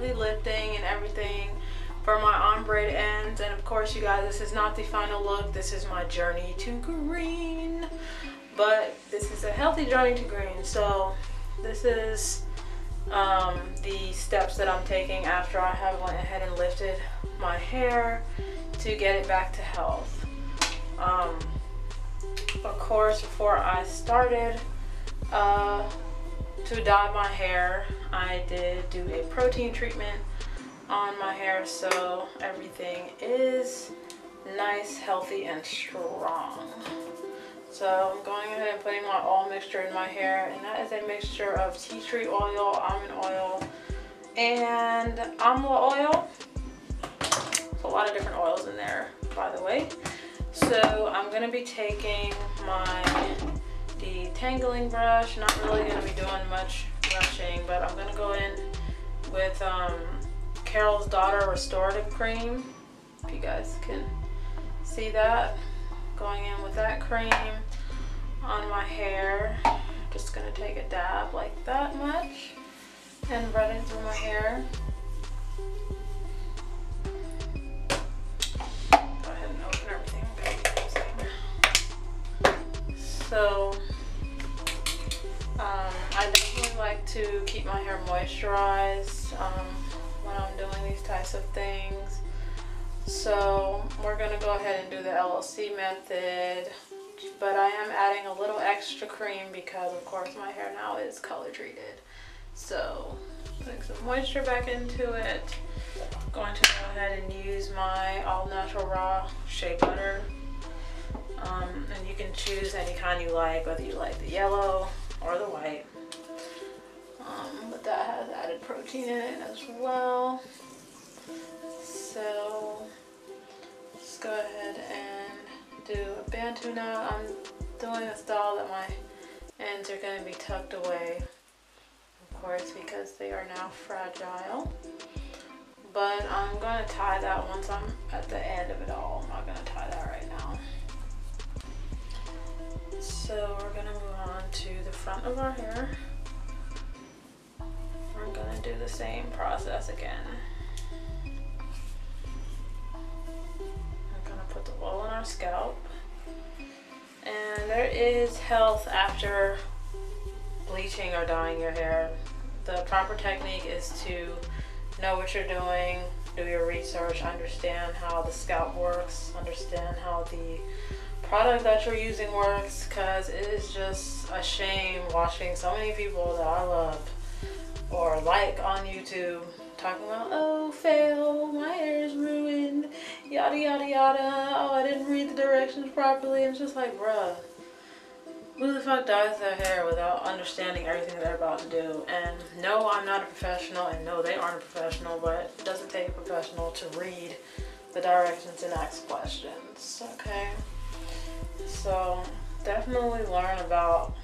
heavy lifting and everything for my ombre ends. And of course, you guys, this is not the final look. This is my journey to green. But this is a healthy journey to green. So this is the steps that I'm taking after I have went ahead and lifted my hair to get it back to health. Of course, before I started to dye my hair, I did do a protein treatment on my hair, so everything is nice, healthy, and strong. So I'm going ahead and putting my oil mixture in my hair, and that is a mixture of tea tree oil, almond oil, and amla oil. There's a lot of different oils in there, by the way. So I'm going to be taking my detangling brush. Not really going to be doing much brushing, but I'm going to go in with Carol's Daughter Restorative Cream. If you guys can see that. Going in with that cream on my hair. Just going to take a dab like that much and run it through my hair. So I definitely like to keep my hair moisturized when I'm doing these types of things. So we're going to go ahead and do the LLC method, but I am adding a little extra cream because of course my hair now is color treated. So putting some moisture back into it. I'm going to go ahead and use my all natural raw Shea Butter. And you can choose any kind you like, whether you like the yellow or the white. But that has added protein in it as well. So let's go ahead and do a Bantu knot. I'm doing a style that my ends are going to be tucked away, of course, because they are now fragile. But I'm going to tie that once I'm at the end of it all. I'm not going to tie that right now. So we're going to move on to the front of our hair. We're going to do the same process again. We're going to put the oil on our scalp. And there is health after bleaching or dyeing your hair. The proper technique is to know what you're doing, do your research, understand how the scalp works, understand how the product that you're using works, because it is just a shame watching so many people that I love or like on YouTube talking about, oh, fail, my hair is ruined, yada yada yada, oh, I didn't read the directions properly. I'm just like, bruh, who the fuck dyes their hair without understanding everything they're about to do? And no, I'm not a professional, and no, they aren't a professional, but it doesn't take a professional to read the directions and ask questions, okay? So definitely learn about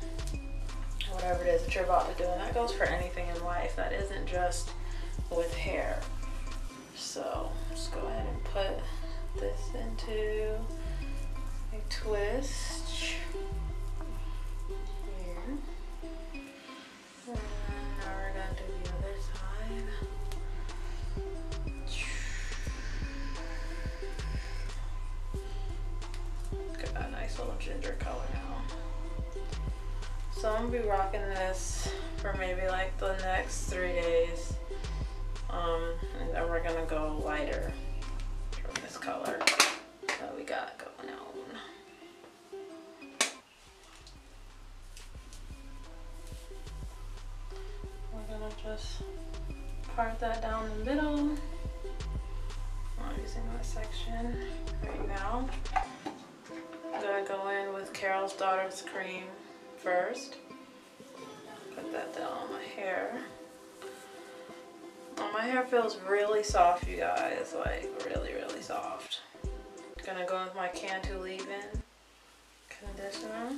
whatever it is that you're about to do, and that goes for anything in life. That isn't just with hair. So let's go ahead and put this into a twist here. And now we're going to do the other side. Got that nice little ginger color now. So I'm gonna be rocking this for maybe like the next 3 days. And then we're gonna go lighter from this color that we got going on. We're gonna just part that down the middle. I'm using my section right now. I'm gonna go in with Carol's Daughter's cream first. Put that down on my hair. Oh, my hair feels really soft, you guys, like really, really soft. Gonna go with my Cantu leave-in conditioner.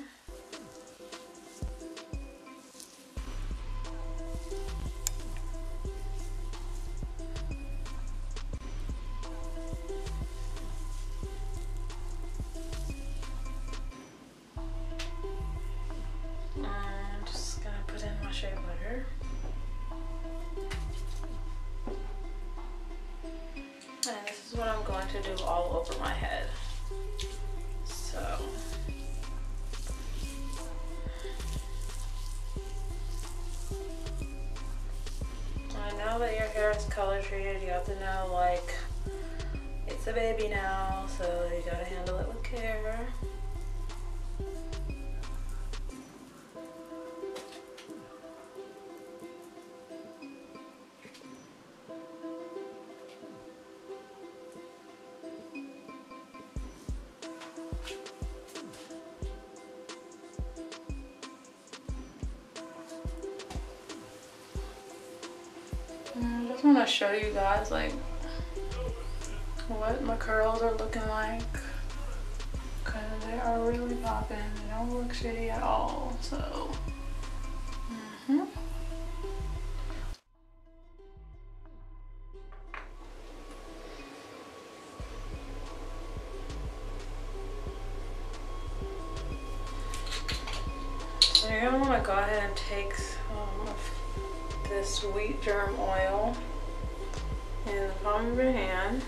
I'm just gonna put in my Shea Butter. residue all over my head. So I know that your hair is color treated. You have to know, like, it's a baby now, so you gotta handle it with care. I just want to show you guys like what my curls are looking like, because they are really popping. They don't look shitty at all. So so you're gonna want to go ahead and take some of this wheat germ oil in the palm of your hand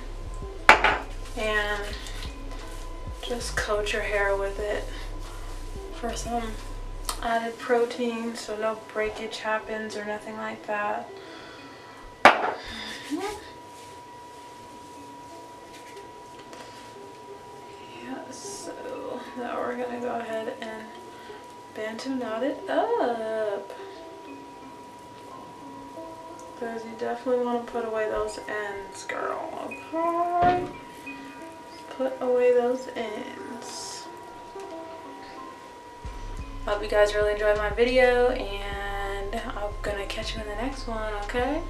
and just coat your hair with it for some added protein, so no breakage happens or nothing like that. Yeah, so now we're gonna go ahead and Bantu knot it up, because you definitely want to put away those ends, girl. Okay, put away those ends. Hope you guys really enjoyed my video, and I'm gonna catch you in the next one. Okay.